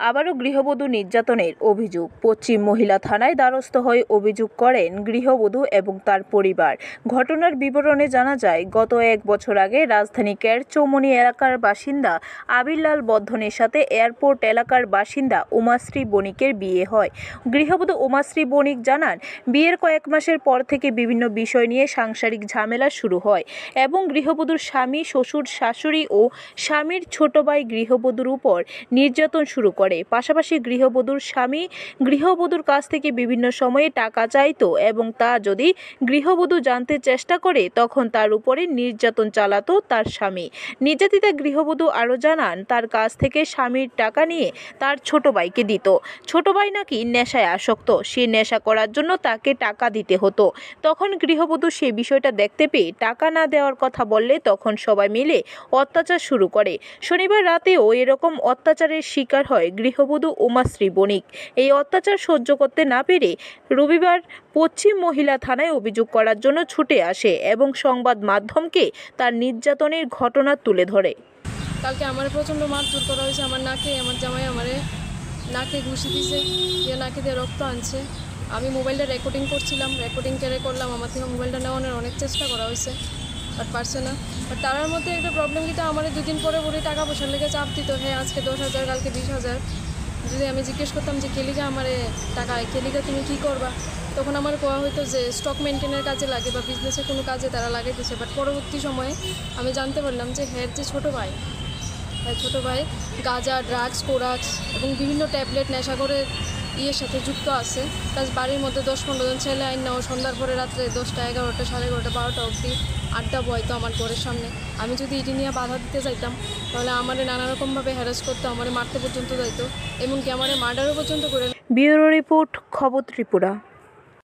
আবারও গৃহবধূ নির্যাতনের অভিযোগ। পশ্চিম মহিলা থানায় দ্বারস্থ হয়ে অভিযোগ করেন গৃহবধূ এবং তার পরিবার। ঘটনার বিবরণে জানা যায়, গত 1 বছর আগে রাজধানী চৌমনি এলাকার বাসিন্দা আবিরলাল বর্ধনের সাথে এয়ারপোর্ট এলাকার বাসিন্দা উমাশ্রী বণিকের বিয়ে হয়। গৃহবধূ উমাশ্রী বণিক জানান, বিয়ের কয়েক মাসের পর থেকে বিভিন্ন বিষয় নিয়ে সাংসারিক ঝামেলা শুরু হয় এবং গৃহবধূর স্বামী, শ্বশুর, শাশুড়ি ও স্বামীর ছোট ভাই গৃহবধূর উপর নির্যাতন শুরু করে। পাশাপাশি গৃহবধূর স্বামী গৃহবধূর কাছ থেকে বিভিন্ন সময়ে টাকা চাইতো এবং তা যদি গৃহবধূ জানতে চেষ্টা করে তখন তার উপরে নির্যাতন চালাতো তার স্বামী। নির্যাতিতা গৃহবধূ আরও জানান, তার কাছ থেকে স্বামীর টাকা নিয়ে তার ছোট ভাইকে দিত। ছোট ভাই নাকি নেশায় আসক্ত, সে নেশা করার জন্য তাকে টাকা দিতে হতো। তখন গৃহবধূ সে বিষয়টা দেখতে পেয়ে টাকা না দেওয়ার কথা বললে তখন সবাই মিলে অত্যাচার শুরু করে। শনিবার রাতেও এরকম অত্যাচারের শিকার হয় গৃহবধূ উমাশ্রী বণিক। এই অত্যাচার সহ্য করতে না পেরে রবিবার পশ্চিম মহিলা থানায় অভিযোগ করার জন্য ছুটে আসে এবং সংবাদ মাধ্যমকে তার নির্যাতনের ঘটনা তুলে ধরে। কালকে আমার প্রচণ্ড মারধর করা হয়েছে। আমার জামাই আমারে নাকে ঘুষি দিয়েছে, দিয়ে নাকে দিয়ে রক্ত আনছে। আমি মোবাইলটা রেকর্ডিং করছিলাম, রেকর্ডিং কেড়ে করলাম। আমার থেকে মোবাইলটা নেওয়ানোর অনেক চেষ্টা করা হয়েছে, আর পারছে না। আর তার মধ্যে একটা প্রবলেম কিটা আমার 2 দিন পরে বলে টাকা পয়সার লেগে চাপ দিত। হ্যাঁ, আজকে 10,000, কালকে 20,000। যদি আমি জিজ্ঞেস করতাম যে কেলিগা আমার টাকা, কেলিগা তুমি কী করবা, তখন আমার কোয়া হইতো যে স্টক মেনটেনের কাজে লাগে বা বিজনেসের কোনো কাজে তারা লাগাইতেছে। বাট পরবর্তী সময়ে আমি জানতে পারলাম যে হ্যাঁ, যে ছোটো ভাই গাঁজা, ড্রাগস, কোরাক্স এবং বিভিন্ন ট্যাবলেট নেশা করে সাথে যুক্ত আছে। প্লাস বাড়ির মধ্যে 10-15 জন ছেলে আইন নাও সন্ধ্যার পরে রাত্রে 10টা, 11টা, 11:30, 12টা অবধি আড্ডা বয়তো আমার ঘরের সামনে। আমি যদি এটি নিয়ে বাধা দিতে চাইতাম তাহলে আমার নানা রকমভাবে হ্যারাস করতো, আমার মারতে পর্যন্ত যাইতো, এমনকি আমার মার্ডারও পর্যন্ত করে। ব্যুরো রিপোর্ট, খবর ত্রিপুরা।